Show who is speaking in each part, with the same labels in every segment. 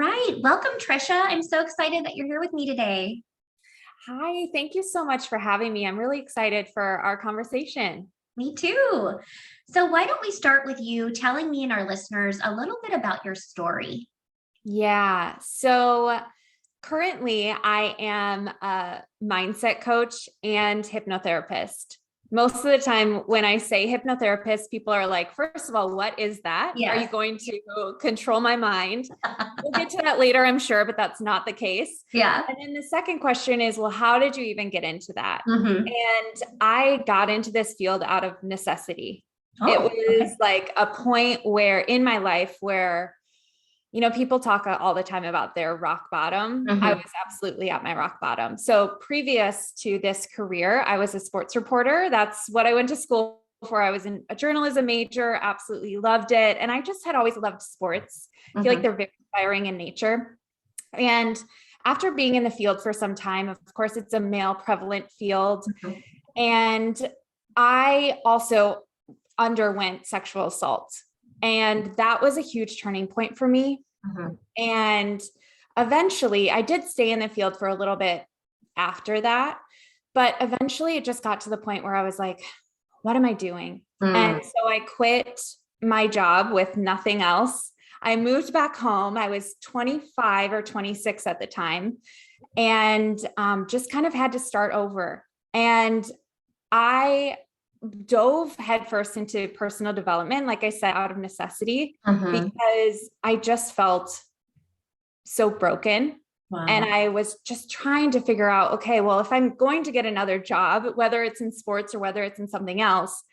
Speaker 1: right. Welcome, Tricia. I'm so excited that you're here with me today.
Speaker 2: Hi, thank you so much for having me. I'm really excited for our conversation.
Speaker 1: Me too. So, why don't we start with you telling me and our listeners a little bit about your story?
Speaker 2: Yeah. So currently, I am a mindset coach and hypnotherapist. Most of the time, when I say hypnotherapist, people are like, first of all, what is that? Are you
Speaker 1: Yes.
Speaker 2: going to control my mind? We'll get to that later, I'm sure, but that's not the case.
Speaker 1: Yeah.
Speaker 2: And then the second question is, well, how did you even get into that?
Speaker 1: Hmm.
Speaker 2: And I got into this field out of necessity. It
Speaker 1: Oh,
Speaker 2: was
Speaker 1: okay.
Speaker 2: like a point where in my life where people talk all the time about their rock bottom. I
Speaker 1: Hmm.
Speaker 2: was absolutely at my rock bottom. So previous to this career, I was a sports reporter. That's what I went to school for. I was in a journalism major, absolutely loved it. And I just had always loved sports. I feel like
Speaker 1: Hmm.
Speaker 2: they're very inspiring in nature. And after being in the field for some time, of course, it's a male prevalent field.
Speaker 1: Hmm.
Speaker 2: And I also underwent sexual assault. And that was a huge turning point for me.
Speaker 1: Hmm.
Speaker 2: And eventually, I did stay in the field for a little bit after that. But eventually, it just got to the point where I was like, what am I doing? And
Speaker 1: Mm.
Speaker 2: so I quit my job with nothing else. I moved back home. I was 25 or 26 at the time and just kind of had to start over. And I dove headfirst into personal development, like I said, out of necessity,
Speaker 1: Hmm.
Speaker 2: because I just felt so broken. And
Speaker 1: Wow.
Speaker 2: I was just trying to figure out, okay, well, if I'm going to get another job, whether it's in sports or whether it's in something else,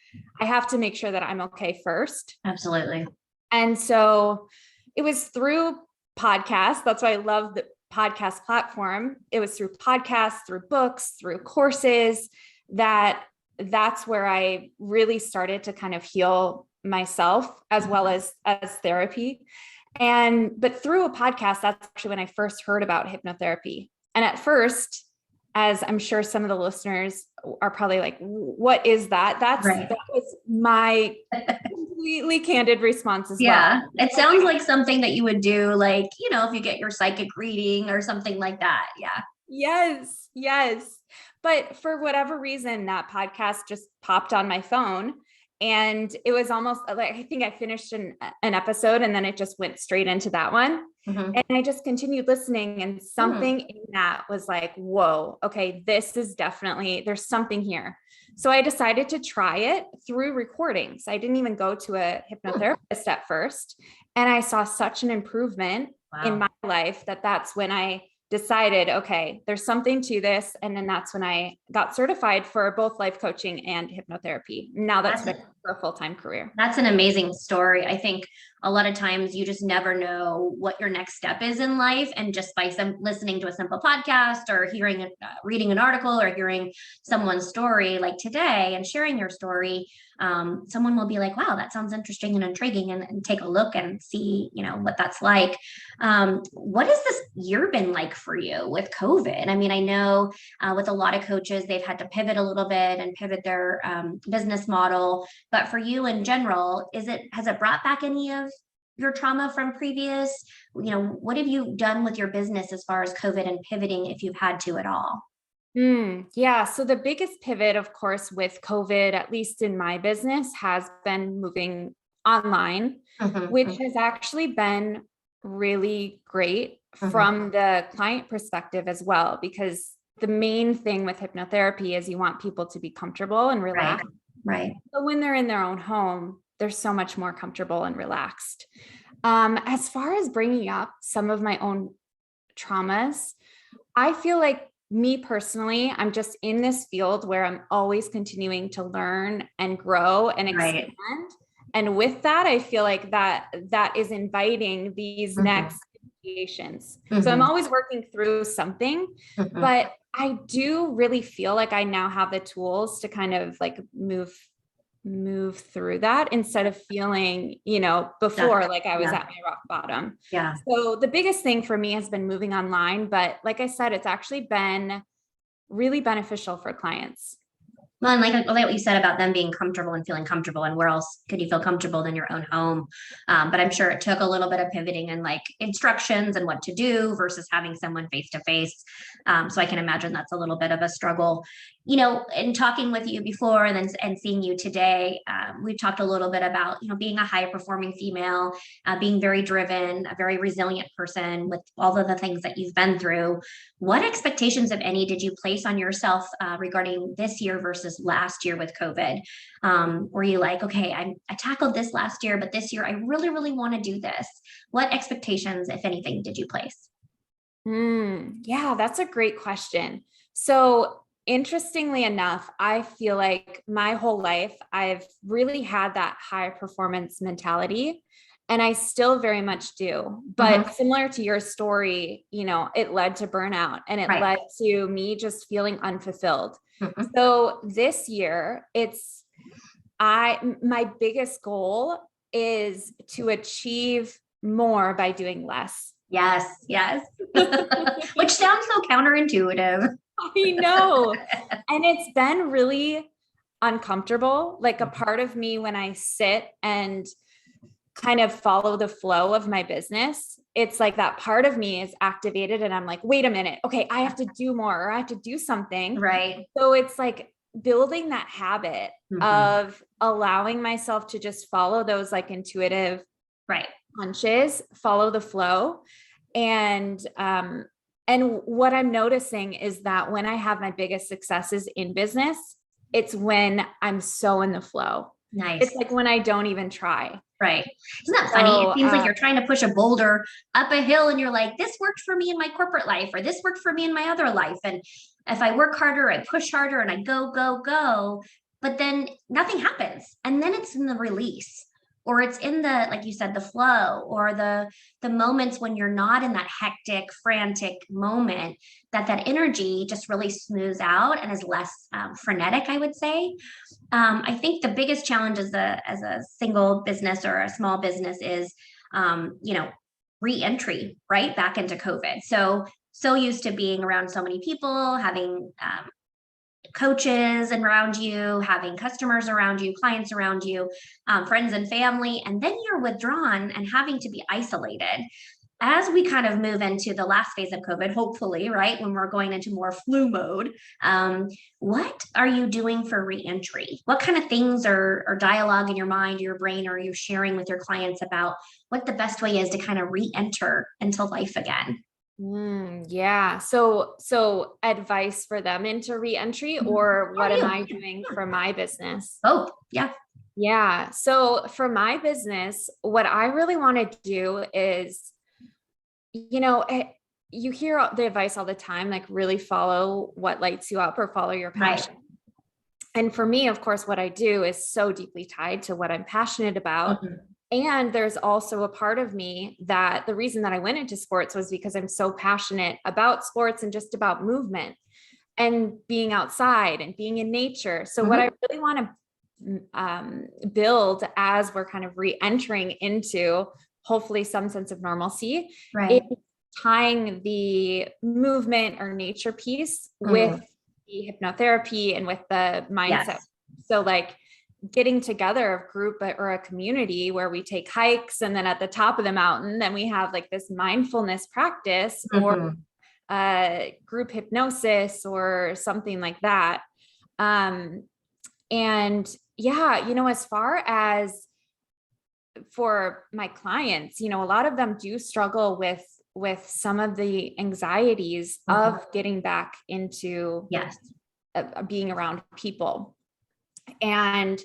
Speaker 2: I have to make sure that I'm okay first.
Speaker 1: Absolutely.
Speaker 2: And so it was through podcasts. That's why I love the podcast platform. It was through podcasts, through books, through courses that's where I really started to kind of heal myself as well as therapy. But through a podcast, that's actually when I first heard about hypnotherapy. And at first, as I'm sure some of the listeners are probably like, what is that?
Speaker 1: Right.
Speaker 2: That was my completely candid response as well.
Speaker 1: Yeah. It sounds like something that you would do, like, if you get your psychic reading or something like that. Yeah.
Speaker 2: Yes, yes. But for whatever reason, that podcast just popped on my phone. And it was almost like I think I finished an episode and then it just went straight into that one.
Speaker 1: Hmm.
Speaker 2: And I just continued listening, and
Speaker 1: Mm.
Speaker 2: something in that was like, whoa, okay, this is definitely, there's something here. So I decided to try it through recordings. I didn't even go to a
Speaker 1: Mm.
Speaker 2: hypnotherapist at first. And I saw such an improvement in
Speaker 1: Wow.
Speaker 2: my life that's when I decided, okay, there's something to this. And then that's when I got certified for both life coaching and hypnotherapy. Now that's
Speaker 1: That's
Speaker 2: what I do for a full-time career.
Speaker 1: That's an amazing story. I think a lot of times you just never know what your next step is in life. And just by listening to a simple podcast or reading an article or hearing someone's story like today and sharing your story, someone will be like, wow, that sounds interesting and intriguing, and take a look and see, what that's like. What has this year been like for you with COVID? I mean, I know with a lot of coaches, they've had to pivot a little bit and pivot their business model. But for you in general, has it brought back any of your trauma from previous? What have you done with your business as far as COVID and pivoting, if you've had to at all?
Speaker 2: Yeah. So the biggest pivot, of course, with COVID, at least in my business, has been moving online, which
Speaker 1: Hmm.
Speaker 2: has actually been really great
Speaker 1: Hmm.
Speaker 2: from the client perspective as well, because the main thing with hypnotherapy is you want people to be comfortable and
Speaker 1: Right.
Speaker 2: relaxed.
Speaker 1: Right.
Speaker 2: But when they're in their own home, they're so much more comfortable and relaxed. As far as bringing up some of my own traumas, I feel like me personally, I'm just in this field where I'm always continuing to learn and grow and expand.
Speaker 1: Right.
Speaker 2: And with that, I feel like that is inviting these
Speaker 1: Hmm.
Speaker 2: next initiations. So I'm
Speaker 1: Hmm.
Speaker 2: always working through something,
Speaker 1: Hmm.
Speaker 2: but I do really feel like I now have the tools to kind of like move through that instead of feeling,
Speaker 1: Stuck.
Speaker 2: before like I was
Speaker 1: Yeah.
Speaker 2: at my rock bottom.
Speaker 1: Yeah.
Speaker 2: So the biggest thing for me has been moving online, but like I said, it's actually been really beneficial for clients.
Speaker 1: Well, and like what you said about them being comfortable and feeling comfortable, and where else could you feel comfortable than your own home? But I'm sure it took a little bit of pivoting and like instructions and what to do versus having someone face to face. So I can imagine that's a little bit of a struggle. In talking with you before and seeing you today, we've talked a little bit about being a high performing female, being very driven, a very resilient person with all of the things that you've been through. What expectations, if any, did you place on yourself regarding this year versus last year with COVID? Were you like, okay, I tackled this last year, but this year I really, really want to do this? What expectations, if anything, did you place?
Speaker 2: Yeah, that's a great question. So interestingly enough, I feel like my whole life, I've really had that high performance mentality. And I still very much do. But similar to your story, it led to burnout and it led to me just feeling unfulfilled. So this year, my biggest goal is to achieve more by doing less.
Speaker 1: Yes, yes. Which sounds so counterintuitive.
Speaker 2: I know. And it's been really uncomfortable. Like a part of me, when I sit and kind of follow the flow of my business, it's like that part of me is activated and I'm like, wait a minute. Okay, I have to do more, or I have to do something.
Speaker 1: Right.
Speaker 2: So it's like building that habit of allowing myself to just follow those like intuitive punches, follow the flow. And what I'm noticing is that when I have my biggest successes in business, it's when I'm so in the flow.
Speaker 1: Nice.
Speaker 2: It's like when I don't even try.
Speaker 1: Right. Isn't that funny? It seems like you're trying to push a boulder up a hill and you're like, this worked for me in my corporate life, or this worked for me in my other life. And if I work harder, I push harder and I go, go, go, but then nothing happens. And then it's in the release, or it's in the, like you said, the flow, or the moments when you're not in that hectic, frantic moment, that energy just really smooths out and is less frenetic, I would say. I think the biggest challenge as a single business or a small business is, re-entry right back into COVID. So used to being around so many people, having coaches around you, having customers around you, clients around you, friends and family, and then you're withdrawn and having to be isolated. As we kind of move into the last phase of COVID, hopefully, right, when we're going into more flu mode, what are you doing for reentry? What kind of things or dialogue in your mind, your brain, are you sharing with your clients about what the best way is to kind of reenter into life again?
Speaker 2: Yeah. So advice for them into reentry, or what am I doing for my business?
Speaker 1: Oh, yeah.
Speaker 2: Yeah. So for my business, what I really want to do is, you hear the advice all the time, like really follow what lights you up or follow your passion. Right. And for me, of course, what I do is so deeply tied to what I'm passionate about. And there's also a part of me that the reason that I went into sports was because I'm so passionate about sports and just about movement and being outside and being in nature. So what I really want to build as we're kind of re-entering into hopefully some sense of normalcy is tying the movement or nature piece with the hypnotherapy and with the mindset. Yes. So like getting together a group or a community where we take hikes, and then at the top of the mountain, then we have like this mindfulness practice or group hypnosis or something like that. And yeah, as far as for my clients, a lot of them do struggle with some of the anxieties of getting back into being around people. And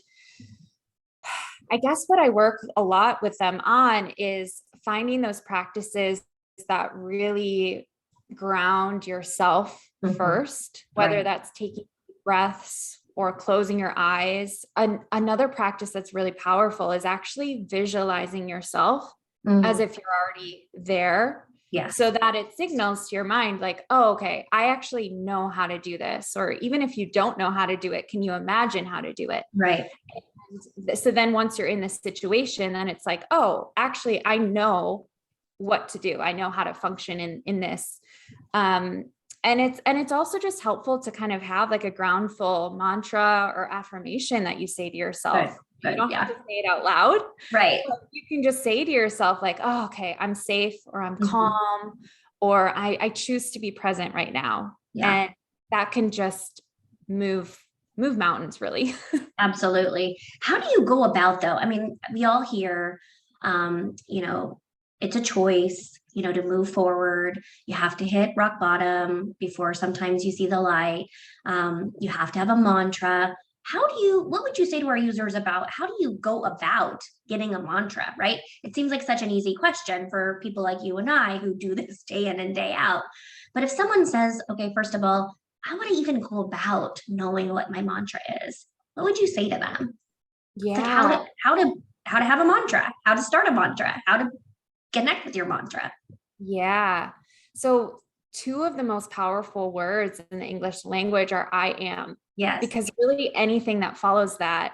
Speaker 2: I guess what I work a lot with them on is finding those practices that really ground yourself first, whether that's taking breaths or closing your eyes. Another practice that's really powerful is actually visualizing yourself as if you're already there. Yeah. So that it signals to your mind like, oh, okay, I actually know how to do this. Or even if you don't know how to do it, can you imagine how to do it? Right. And so then once you're in this situation, then it's like, oh, actually, I know what to do. I know how to function in this. And it's also just helpful to kind of have like a groundful mantra or affirmation that you say to yourself.
Speaker 1: Good,
Speaker 2: You don't
Speaker 1: yeah.
Speaker 2: have to say it out loud.
Speaker 1: Right.
Speaker 2: But you can just say to yourself like, oh, okay, I'm safe, or I'm
Speaker 1: Mhm.
Speaker 2: calm, or I choose to be present right now.
Speaker 1: Yeah.
Speaker 2: And that can just move mountains, really.
Speaker 1: Absolutely. How do you go about though? I mean, we all hear, it's a choice, to move forward. You have to hit rock bottom before sometimes you see the light. You have to have a mantra. What would you say to our users about how do you go about getting a mantra, right? It seems like such an easy question for people like you and I who do this day in and day out. But if someone says, okay, first of all, how would I even go about knowing what my mantra is? What would you say to them? It's like
Speaker 2: Yeah.
Speaker 1: how to have a mantra, how to start a mantra, how to connect with your mantra.
Speaker 2: Yeah. So two of the most powerful words in the English language are I am,
Speaker 1: Yes.
Speaker 2: because really anything that follows that,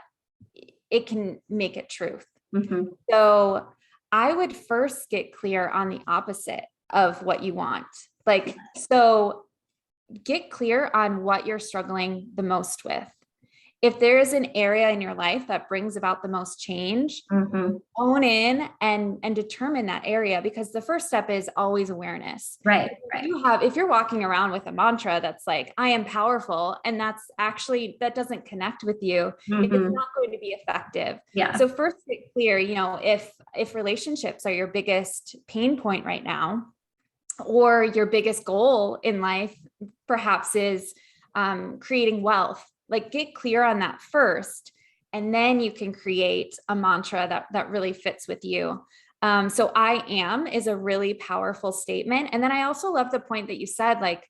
Speaker 2: it can make it truth.
Speaker 1: Mhm.
Speaker 2: So I would first get clear on the opposite of what you want. Like, so get clear on what you're struggling the most with. If there is an area in your life that brings about the most change,
Speaker 1: Mhm.
Speaker 2: own in and determine that area, because the first step is always awareness.
Speaker 1: Right.
Speaker 2: If you're walking around with a mantra that's like, I am powerful, and that doesn't connect with you, it's
Speaker 1: Mhm.
Speaker 2: not going to be effective.
Speaker 1: Yeah.
Speaker 2: So first get clear, if relationships are your biggest pain point right now, or your biggest goal in life perhaps is creating wealth, like get clear on that first, and then you can create a mantra that really fits with you. So I am is a really powerful statement. And then I also love the point that you said, like,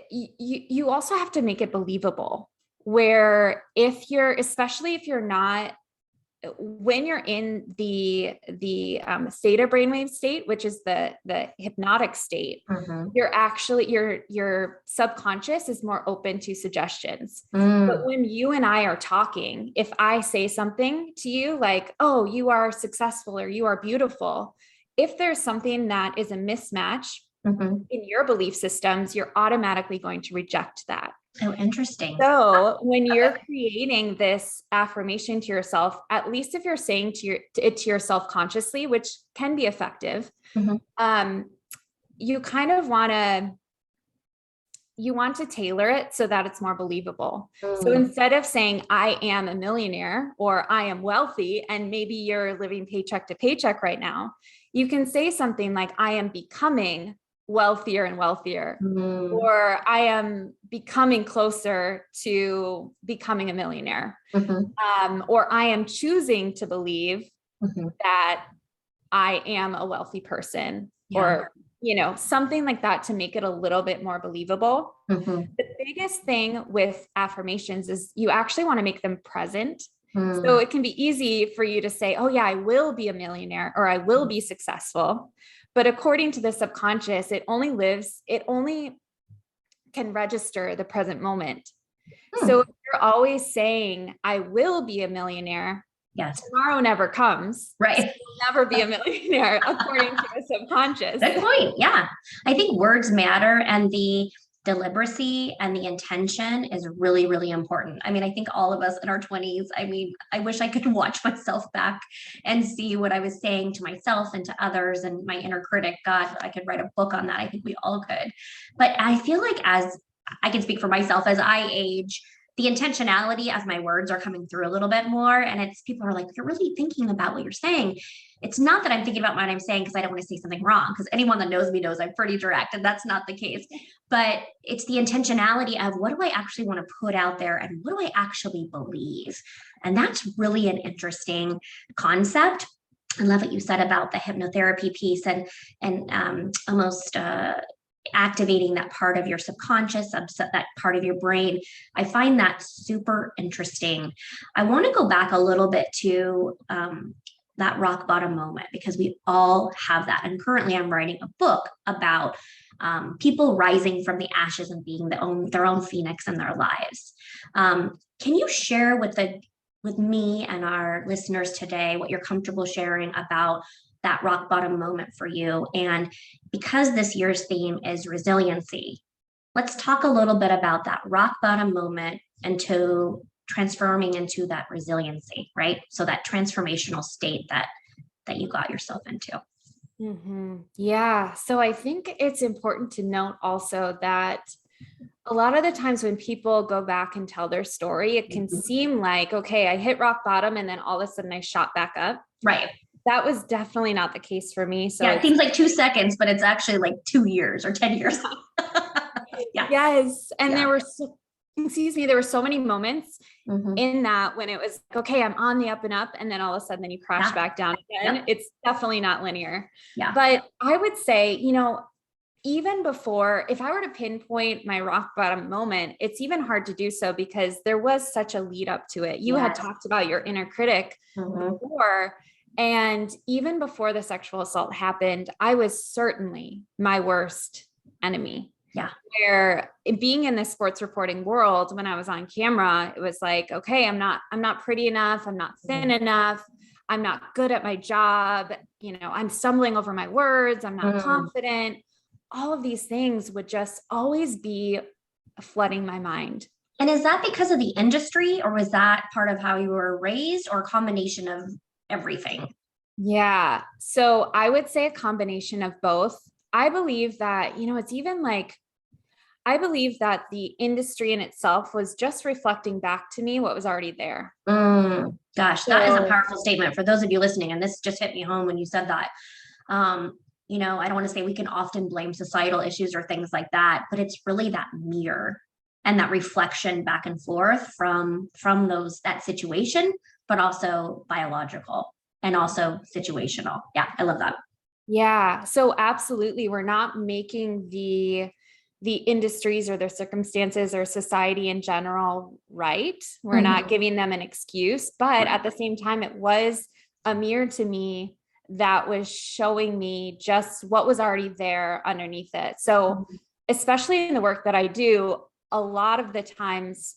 Speaker 2: you also have to make it believable, where especially if you're not, when you're in the theta brainwave state, which is the hypnotic state,
Speaker 1: Mhm.
Speaker 2: you're actually, your subconscious is more open to suggestions.
Speaker 1: Mm.
Speaker 2: But when you and I are talking, if I say something to you like, oh, you are successful, or you are beautiful, if there's something that is a mismatch
Speaker 1: Mhm.
Speaker 2: in your belief systems, you're automatically going to reject that.
Speaker 1: Oh, interesting.
Speaker 2: So when you're creating this affirmation to yourself, at least if you're saying it to yourself consciously, which can be effective,
Speaker 1: Mhm.
Speaker 2: you kind of you want to tailor it so that it's more believable. So
Speaker 1: Mm.
Speaker 2: instead of saying, I am a millionaire, or I am wealthy, and maybe you're living paycheck to paycheck right now, you can say something like, I am becoming wealthier and wealthier,
Speaker 1: Mm.
Speaker 2: or I am becoming closer to becoming a millionaire,
Speaker 1: Mhm.
Speaker 2: or I am choosing to believe
Speaker 1: Mhm.
Speaker 2: that I am a wealthy person,
Speaker 1: Yeah.
Speaker 2: or, something like that, to make it a little bit more believable.
Speaker 1: Mhm.
Speaker 2: The biggest thing with affirmations is you actually want to make them present.
Speaker 1: Mm.
Speaker 2: So it can be easy for you to say, oh yeah, I will be a millionaire, or I will be successful. But according to the subconscious, it only can register the present moment. So if you're always saying, I will be a millionaire,
Speaker 1: Yes.
Speaker 2: tomorrow never comes.
Speaker 1: Right.
Speaker 2: So you'll never be a millionaire, according to the subconscious.
Speaker 1: Good point. Yeah. I think words matter, and the deliberacy and the intention is really, really important. I mean, I think all of us in our 20s, I mean, I wish I could watch myself back and see what I was saying to myself and to others and my inner critic. God, I could write a book on that. I think we all could. But I feel like, as I can speak for myself, as I age, the intentionality as my words are coming through a little bit more. And it's people are like, you're really thinking about what you're saying. It's not that I'm thinking about what I'm saying because I don't want to say something wrong, because anyone that knows me knows I'm pretty direct, and that's not the case. But it's the intentionality of, what do I actually want to put out there, and what do I actually believe? And that's really an interesting concept. I love what you said about the hypnotherapy piece, and almost activating that part of your subconscious, that part of your brain. I find that super interesting. I want to go back a little bit to that rock bottom moment, because we all have that. And currently I'm writing a book about people rising from the ashes and being their own phoenix in their lives. Can you share with me and our listeners today what you're comfortable sharing about that rock bottom moment for you. And because this year's theme is resiliency, let's talk a little bit about that rock bottom moment into transforming into that resiliency, right? So that transformational state that you got yourself into.
Speaker 2: Yeah. So I think it's important to note also that a lot of the times when people go back and tell their story, it can seem like, okay, I hit rock bottom and then all of a sudden I shot back up.
Speaker 1: Right.
Speaker 2: That was definitely not the case for me. So
Speaker 1: yeah, it seems like 2 seconds, but it's actually like 2 years or 10 years. Yeah.
Speaker 2: Yes. And there were so many moments in that when it was, okay, I'm on the up and up, and then all of a sudden then you crash back down again. Yep. It's definitely not linear.
Speaker 1: Yeah.
Speaker 2: But I would say, even before, if I were to pinpoint my rock bottom moment, it's even hard to do so because there was such a lead up to it. You had talked about your inner critic before. And even before the sexual assault happened, I was certainly my worst enemy.
Speaker 1: Yeah.
Speaker 2: Where being in the sports reporting world, when I was on camera, it was like, okay, I'm not pretty enough. I'm not thin enough. I'm not good at my job. I'm stumbling over my words. I'm not confident. All of these things would just always be flooding my mind.
Speaker 1: And is that because of the industry, or was that part of how you were raised, or a combination of everything?
Speaker 2: Yeah. So I would say a combination of both. I believe that, it's even like, I believe that the industry in itself was just reflecting back to me what was already there.
Speaker 1: Gosh, that is a powerful statement for those of you listening. And this just hit me home when you said that. I don't want to say we can often blame societal issues or things like that, but it's really that mirror and that reflection back and forth from that situation, but also biological and also situational. Yeah, I love that.
Speaker 2: Yeah. So absolutely. We're not making the industries or their circumstances or society in general right. We're not giving them an excuse, but at the same time, it was a mirror to me that was showing me just what was already there underneath it. So especially in the work that I do, a lot of the times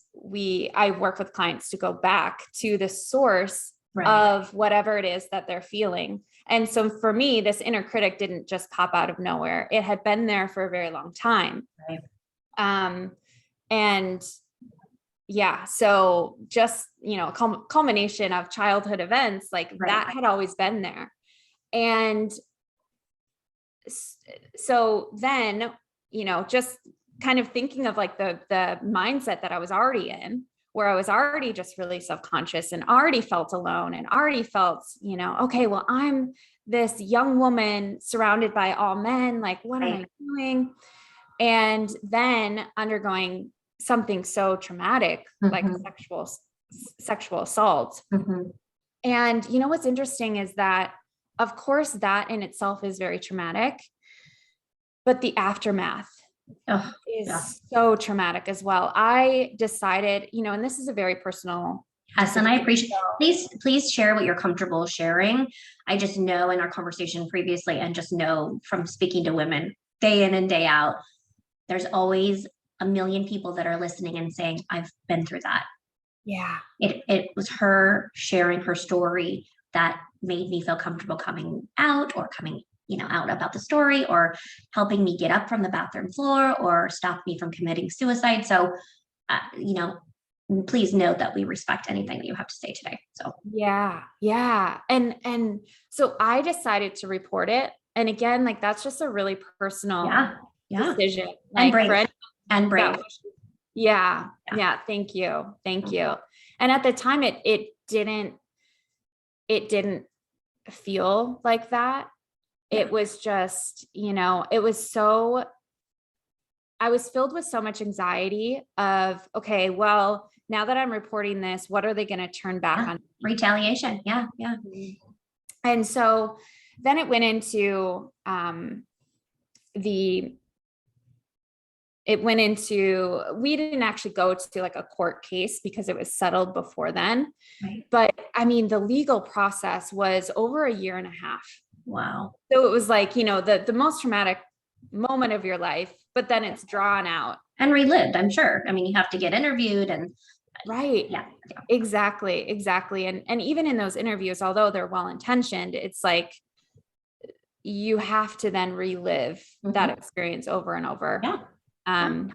Speaker 2: I work with clients to go back to the source of whatever it is that they're feeling. And so for me, this inner critic didn't just pop out of nowhere. It had been there for a very long time. And yeah, so just, culmination of childhood events like that had always been there. And so then, just kind of thinking of like the mindset that I was already in, where I was already just really self-conscious and already felt alone and already felt, okay, well, I'm this young woman surrounded by all men. Like, what am I doing? And then undergoing something so traumatic, like sexual assault. And what's interesting is that, of course, that in itself is very traumatic, but the aftermath is so traumatic as well. I decided, and this is a very personal.
Speaker 1: Yes, and I appreciate. Please share what you're comfortable sharing. I just know in our conversation previously, and just know from speaking to women day in and day out, there's always a million people that are listening and saying, "I've been through that."
Speaker 2: Yeah,
Speaker 1: it was her sharing her story that made me feel comfortable coming out, or coming out about the story, or helping me get up from the bathroom floor, or stop me from committing suicide. So, please note that we respect anything that you have to say today. So
Speaker 2: yeah. And so I decided to report it. And again, like, that's just a really personal decision. Like,
Speaker 1: and brave.
Speaker 2: Yeah. Thank you. And at the time it didn't feel like that. It was just, I was filled with so much anxiety of, okay, well, now that I'm reporting this, what are they going to turn back on?
Speaker 1: Retaliation. Yeah.
Speaker 2: And so then it went into, we didn't actually go to like a court case because it was settled before then. But I mean, the legal process was over 1.5 years.
Speaker 1: Wow.
Speaker 2: So it was like, the most traumatic moment of your life, but then it's drawn out
Speaker 1: and relived, I'm sure. I mean, you have to get interviewed and
Speaker 2: exactly. And even in those interviews, although they're well-intentioned, it's like, you have to then relive that experience over and over.
Speaker 1: Yeah.
Speaker 2: And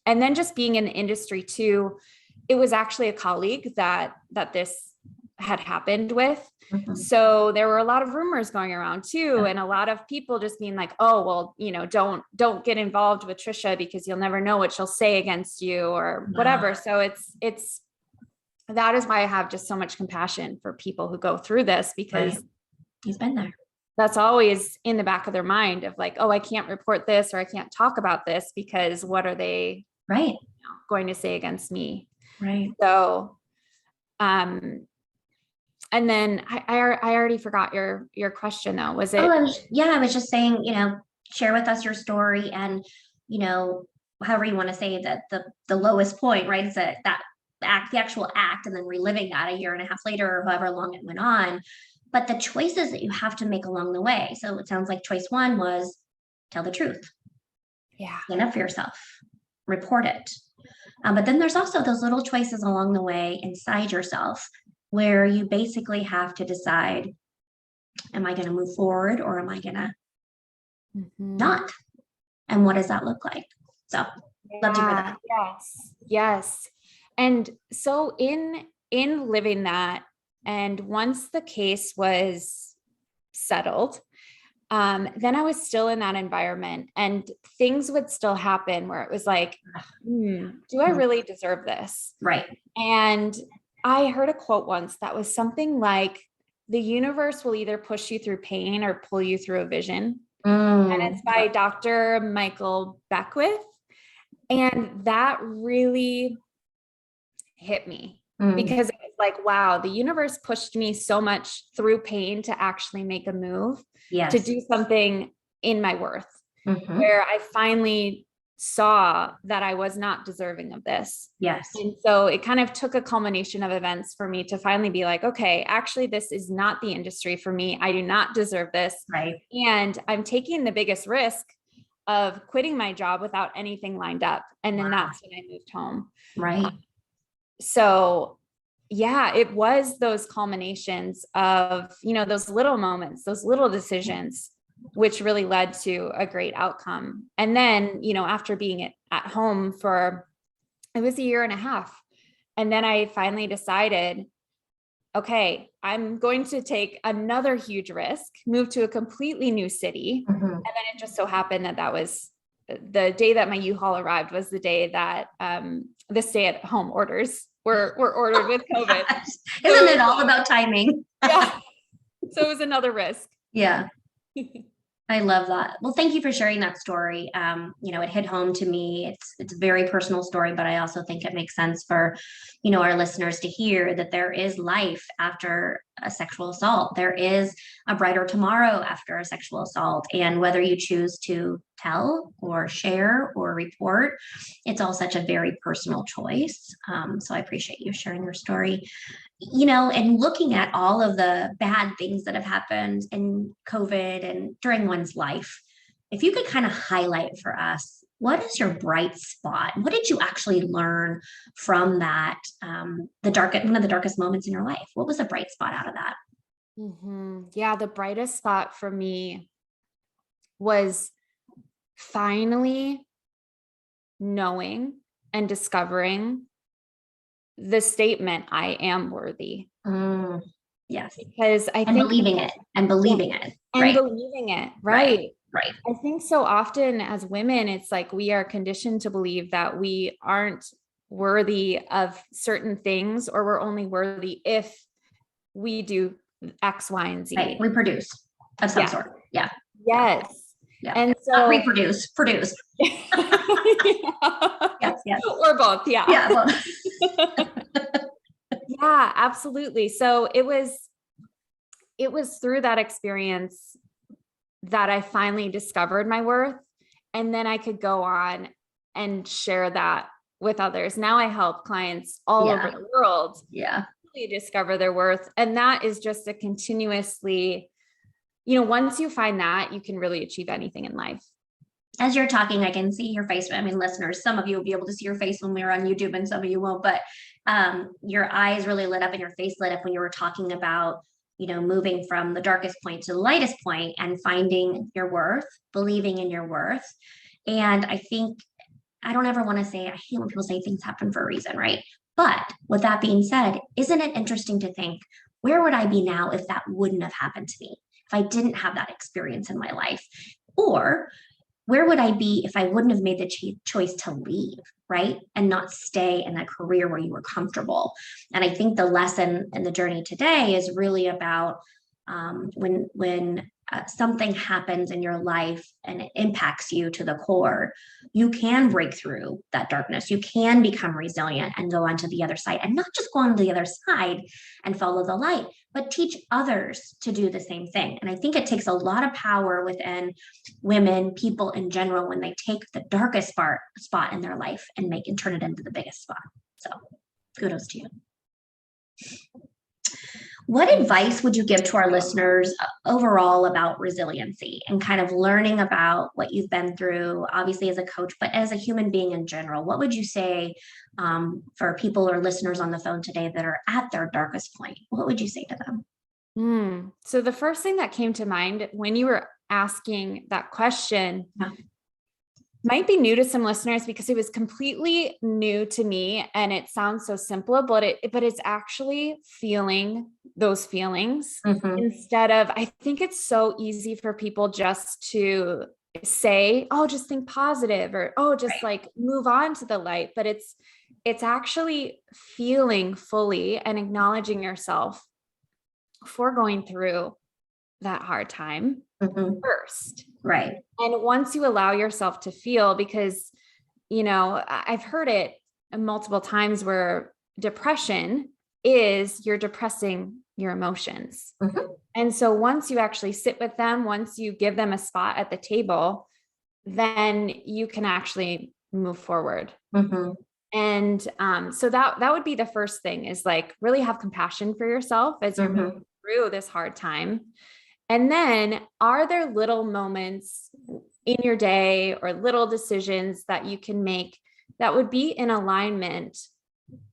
Speaker 2: then just being in the industry too, it was actually a colleague that this had happened with. So there were a lot of rumors going around too. And a lot of people just being like, oh, well, you know, don't get involved with Tricia because you'll never know what she'll say against you or whatever. So it's, that is why I have just so much compassion for people who go through this, because
Speaker 1: he's been there.
Speaker 2: That's always in the back of their mind of like, oh, I can't report this, or I can't talk about this because what are they going to say against me?
Speaker 1: Right.
Speaker 2: So, and then I already forgot your question though. Was it?
Speaker 1: I was just saying, you know, share with us your story and, you know, however you want to say that the lowest point, right? Is that the actual act, and then reliving that a year and a half later or however long it went on. But the choices that you have to make along the way. So it sounds like choice one was tell the truth.
Speaker 2: Yeah.
Speaker 1: Stand up for yourself, report it. But then there's also those little choices along the way inside yourself where you basically have to decide, am I going to move forward or am I going to not? And what does that look like? So love to hear that.
Speaker 2: Yes. And so in living that, and once the case was settled, then I was still in that environment and things would still happen where it was like, do I really deserve this?
Speaker 1: Right.
Speaker 2: And I heard a quote once that was something like, the universe will either push you through pain or pull you through a vision. And it's by Dr. Michael Beckwith. And that really hit me. Because it was like, wow, the universe pushed me so much through pain to actually make a move, to do something in my worth, where I finally saw that I was not deserving of this.
Speaker 1: Yes.
Speaker 2: And so it kind of took a culmination of events for me to finally be like, okay, actually, this is not the industry for me. I do not deserve this.
Speaker 1: Right.
Speaker 2: And I'm taking the biggest risk of quitting my job without anything lined up. And then that's when I moved home.
Speaker 1: Right.
Speaker 2: So yeah, it was those culminations of, you know, those little moments, those little decisions, which really led to a great outcome. And then, you know, after being at home for, it was a year and a half. And then I finally decided, okay, I'm going to take another huge risk, move to a completely new city. And then it just so happened that was the day that my U-Haul arrived was the day that the stay-at-home orders were ordered with COVID.
Speaker 1: Isn't it all about timing?
Speaker 2: Yeah. So it was another risk.
Speaker 1: Yeah. I love that. Well, thank you for sharing that story. You know, it hit home to me. It's a very personal story, but I also think it makes sense for, you know, our listeners to hear that there is life after a sexual assault. There is a brighter tomorrow after a sexual assault. And whether you choose to tell or share or report, it's all such a very personal choice. So I appreciate you sharing your story. You know, and looking at all of the bad things that have happened in COVID and during one's life, if you could kind of highlight for us, what is your bright spot? What did you actually learn from that? One of the darkest moments in your life. What was a bright spot out of that?
Speaker 2: Yeah, the brightest spot for me was finally knowing and discovering the statement, I am worthy.
Speaker 1: Yes.
Speaker 2: Because I think
Speaker 1: believing it.
Speaker 2: Right.
Speaker 1: Right.
Speaker 2: I think so often as women, it's like we are conditioned to believe that we aren't worthy of certain things, or we're only worthy if we do X, Y, and Z.
Speaker 1: Right. Reproduce of some sort. Yeah.
Speaker 2: Yes.
Speaker 1: Yeah.
Speaker 2: And so
Speaker 1: not reproduce, produce. Yes.
Speaker 2: Or both. Yeah.
Speaker 1: Yeah. Both.
Speaker 2: Yeah, absolutely. So it was through that experience that I finally discovered my worth, and then I could go on and share that with others. Now I help clients all over the world really discover their worth. And that is just a continuously, you know, once you find that, you can really achieve anything in life.
Speaker 1: As you're talking, I can see your face. I mean, listeners, some of you will be able to see your face when we were on YouTube and some of you won't, but your eyes really lit up and your face lit up when you were talking about moving from the darkest point to the lightest point and finding your worth, believing in your worth. And I think I don't ever want to say, I hate when people say things happen for a reason, right? But with that being said, isn't it interesting to think, where would I be now if that wouldn't have happened to me? If I didn't have that experience in my life? Or where would I be if I wouldn't have made the choice to leave, right? And not stay in that career where you were comfortable. And I think the lesson in the journey today is really about when something happens in your life and it impacts you to the core, you can break through that darkness. You can become resilient and go onto the other side, and not just go on the other side and follow the light, but teach others to do the same thing. And I think it takes a lot of power within women, people in general, when they take the darkest spot in their life and turn it into the biggest spot. So kudos to you. What advice would you give to our listeners overall about resiliency and kind of learning about what you've been through, obviously as a coach, but as a human being in general? What would you say for people or listeners on the phone today that are at their darkest point? What would you say to them?
Speaker 2: So the first thing that came to mind when you were asking that question might be new to some listeners because it was completely new to me, and it sounds so simple, but it's actually feeling those feelings instead of, I think it's so easy for people just to say, oh, just think positive, or, oh, just like move on to the light. But it's actually feeling fully and acknowledging yourself for going through that hard time first.
Speaker 1: Right.
Speaker 2: And once you allow yourself to feel, because, I've heard it multiple times where depression is you're depressing your emotions. And so once you actually sit with them, once you give them a spot at the table, then you can actually move forward. And so that would be the first thing, is like really have compassion for yourself as you're moving through this hard time. And then, are there little moments in your day or little decisions that you can make that would be in alignment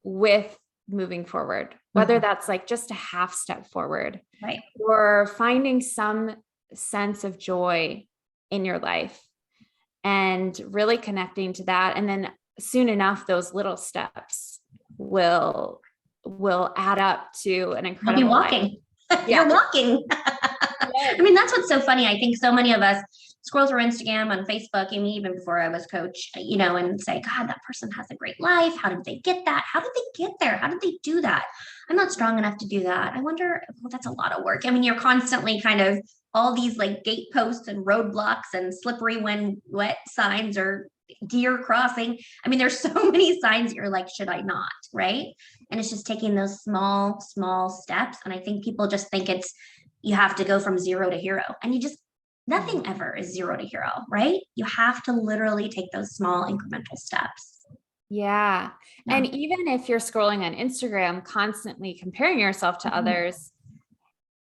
Speaker 2: with moving forward, whether that's like just a half step forward,
Speaker 1: right,
Speaker 2: or finding some sense of joy in your life and really connecting to that. And then soon enough, those little steps will add up to an incredible
Speaker 1: You'll be walking. You're walking. I mean, that's what's so funny. I think so many of us scroll through Instagram, on Facebook, and even before I was coach, and say, God, that person has a great life. How did they get that? How did they get there? How did they do that? I'm not strong enough to do that. I wonder, well, that's a lot of work. I mean, you're constantly kind of all these like gate posts and roadblocks and slippery when wet signs or deer crossing. I mean, there's so many signs you're like, should I not? Right. And it's just taking those small steps. And I think people just think you have to go from 0 to hero, and nothing ever is 0 to hero, right? You have to literally take those small incremental steps.
Speaker 2: Yeah. And even if you're scrolling on Instagram, constantly comparing yourself to others,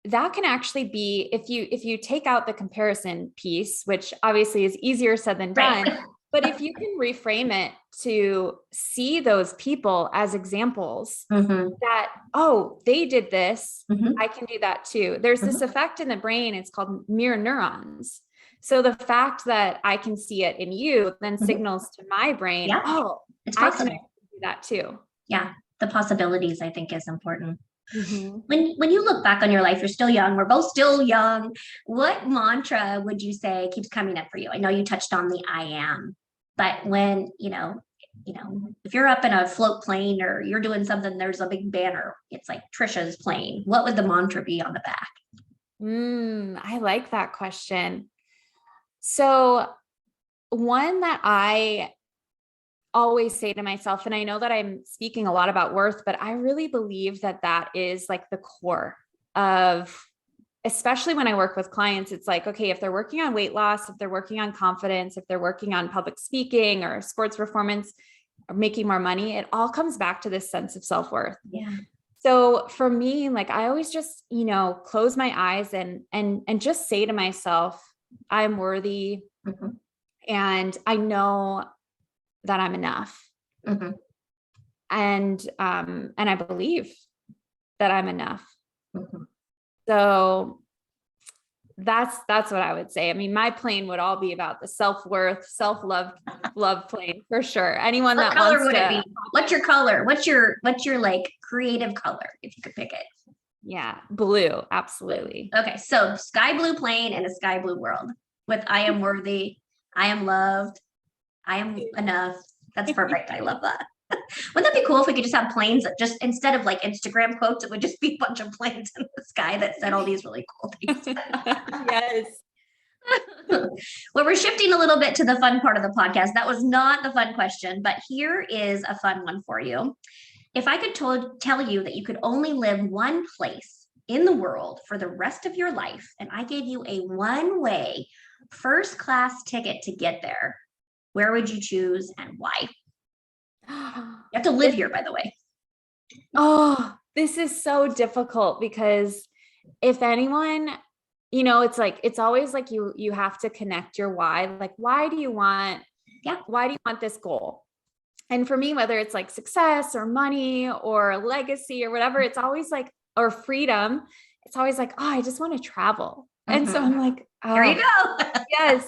Speaker 2: that can actually be, if you take out the comparison piece, which obviously is easier said than done, but if you can reframe it to see those people as examples that, oh, they did this, I can do that too. There's this effect in the brain, it's called mirror neurons. So the fact that I can see it in you then signals to my brain, oh,
Speaker 1: it's
Speaker 2: I
Speaker 1: possible.
Speaker 2: can do that too.
Speaker 1: Yeah. The possibilities, I think, is important. When you look back on your life, you're still young. We're both still young. What mantra would you say keeps coming up for you? I know you touched on the I am, but when, if you're up in a float plane or you're doing something, there's a big banner. It's like Tricia's plane. What would the mantra be on the back?
Speaker 2: I like that question. So one that I always say to myself, and I know that I'm speaking a lot about worth, but I really believe that is like the core of, especially when I work with clients, it's like, okay, if they're working on weight loss, if they're working on confidence, if they're working on public speaking or sports performance or making more money, it all comes back to this sense of self-worth.
Speaker 1: Yeah.
Speaker 2: So for me, like I always just, close my eyes and just say to myself, I'm worthy and I know that I'm enough. And I believe that I'm enough. So that's what I would say. I mean, my plane would all be about the self-worth, self-love, love plane for sure. Anyone
Speaker 1: What
Speaker 2: that
Speaker 1: color
Speaker 2: wants
Speaker 1: would it
Speaker 2: to,
Speaker 1: be? What's your color? What's your like creative color if you could pick it?
Speaker 2: yeah, blue, absolutely.
Speaker 1: Okay, so sky blue plane and a sky blue world with I am worthy, I am loved, I am enough. That's perfect. I love that. Wouldn't that be cool if we could just have planes that just instead of like Instagram quotes, it would just be a bunch of planes in the sky that said all these really cool things.
Speaker 2: Yes.
Speaker 1: Well, we're shifting a little bit to the fun part of the podcast. That was not the fun question, but here is a fun one for you. If I could tell you that you could only live one place in the world for the rest of your life, and I gave you a one-way first class ticket to get there, where would you choose and why? You have to live here, by the way.
Speaker 2: Oh, this is so difficult because if anyone, it's like, it's always like you have to connect your why. Like, why do you want this goal? And for me, whether it's like success or money or legacy or whatever, it's always like, or freedom, it's always like, oh, I just want to travel. And so I'm like, oh,
Speaker 1: here you go.
Speaker 2: Yes.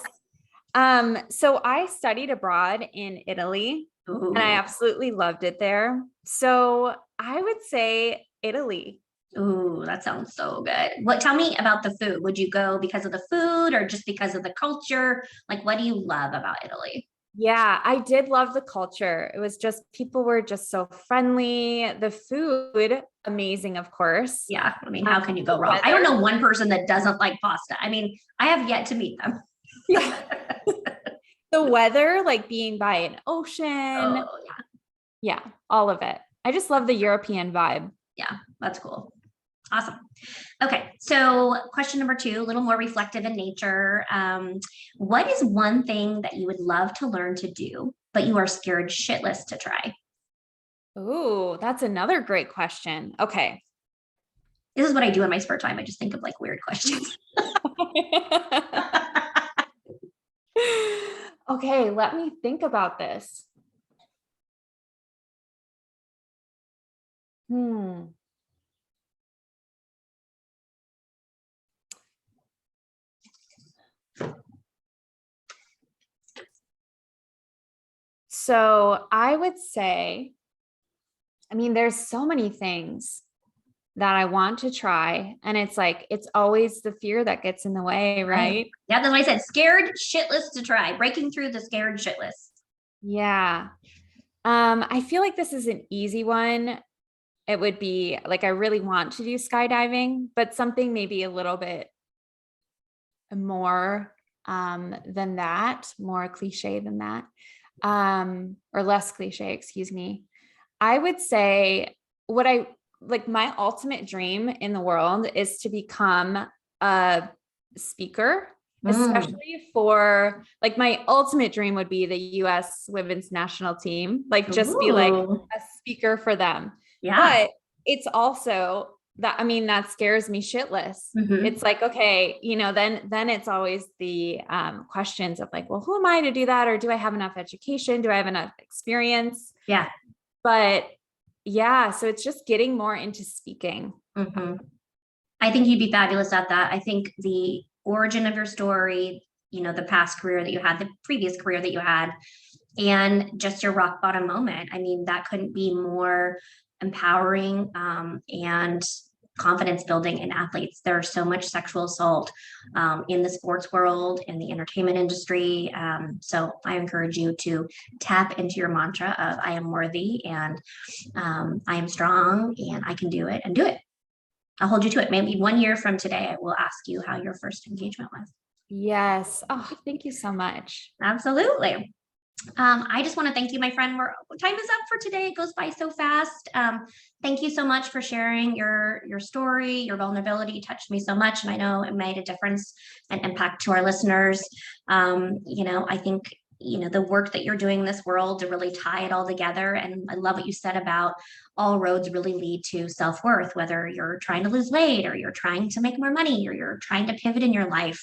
Speaker 2: So I studied abroad in Italy.
Speaker 1: Ooh.
Speaker 2: And I absolutely loved it there. So I would say Italy.
Speaker 1: Ooh, that sounds so good. Tell me about the food. Would you go because of the food or just because of the culture? Like, what do you love about Italy?
Speaker 2: Yeah, I did love the culture. It was just, people were just so friendly. The food, amazing, of course.
Speaker 1: Yeah. I mean, how can you go wrong? I don't know one person that doesn't like pasta. I mean, I have yet to meet them.
Speaker 2: Yeah. The weather, like being by an ocean.
Speaker 1: Oh,
Speaker 2: yeah, all of it. I just love the European vibe.
Speaker 1: Yeah, that's cool. Awesome. Okay, so question number 2, a little more reflective in nature. What is one thing that you would love to learn to do, but you are scared shitless to try?
Speaker 2: Ooh, that's another great question. Okay.
Speaker 1: This is what I do in my spare time. I just think of like weird questions.
Speaker 2: Okay, let me think about this. So I would say, I mean, there's so many things that I want to try. And it's like, it's always the fear that gets in the way, right?
Speaker 1: Yeah, that's what I said. Scared shitless to try. Breaking through the scared shitless.
Speaker 2: Yeah. I feel like this is an easy one. It would be like, I really want to do skydiving, but something maybe a little bit more than that, more cliche than that, or less cliche, excuse me. I would say my ultimate dream in the world is to become a speaker, especially for like, my ultimate dream would be the US women's national team, like just be like a speaker for them. Yeah. But it's also that, I mean, that scares me shitless. It's like, okay, then it's always the questions of like, well, who am I to do that? Or do I have enough education? Do I have enough experience? Yeah. But yeah, so it's just getting more into speaking.
Speaker 1: I think you'd be fabulous at that. I think the origin of your story, the past career that you had, the previous career that you had, and just your rock bottom moment. I mean, that couldn't be more empowering and confidence building in athletes. There's so much sexual assault in the sports world, in the entertainment industry. So I encourage you to tap into your mantra of I am worthy and I am strong and I can do it, and do it. I'll hold you to it. Maybe 1 year from today, I will ask you how your first engagement was.
Speaker 2: Yes. Oh, thank you so much.
Speaker 1: Absolutely. I just want to thank you, my friend. Time is up for today. It goes by so fast. Thank you so much for sharing your story. Your vulnerability touched me so much, and I know it made a difference and impact to our listeners. I think the work that you're doing in this world to really tie it all together. And I love what you said about all roads really lead to self-worth, whether you're trying to lose weight or you're trying to make more money or you're trying to pivot in your life.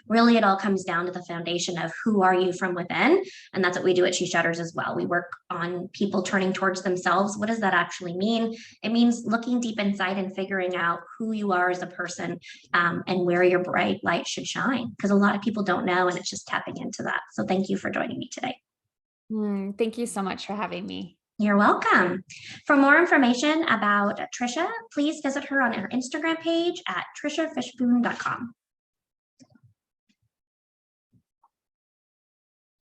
Speaker 1: really it all comes down to the foundation of who are you from within. And that's what we do at SheShutters as well. We work on people turning towards themselves. What does that actually mean? It means looking deep inside and figuring out who you are as a person, and where your bright light should shine. Because a lot of people don't know, and it's just tapping into that. So thank you for joining me today.
Speaker 2: Thank you so much for having me.
Speaker 1: You're welcome. For more information about Tricia, please visit her on her Instagram page at triciafishbune.com.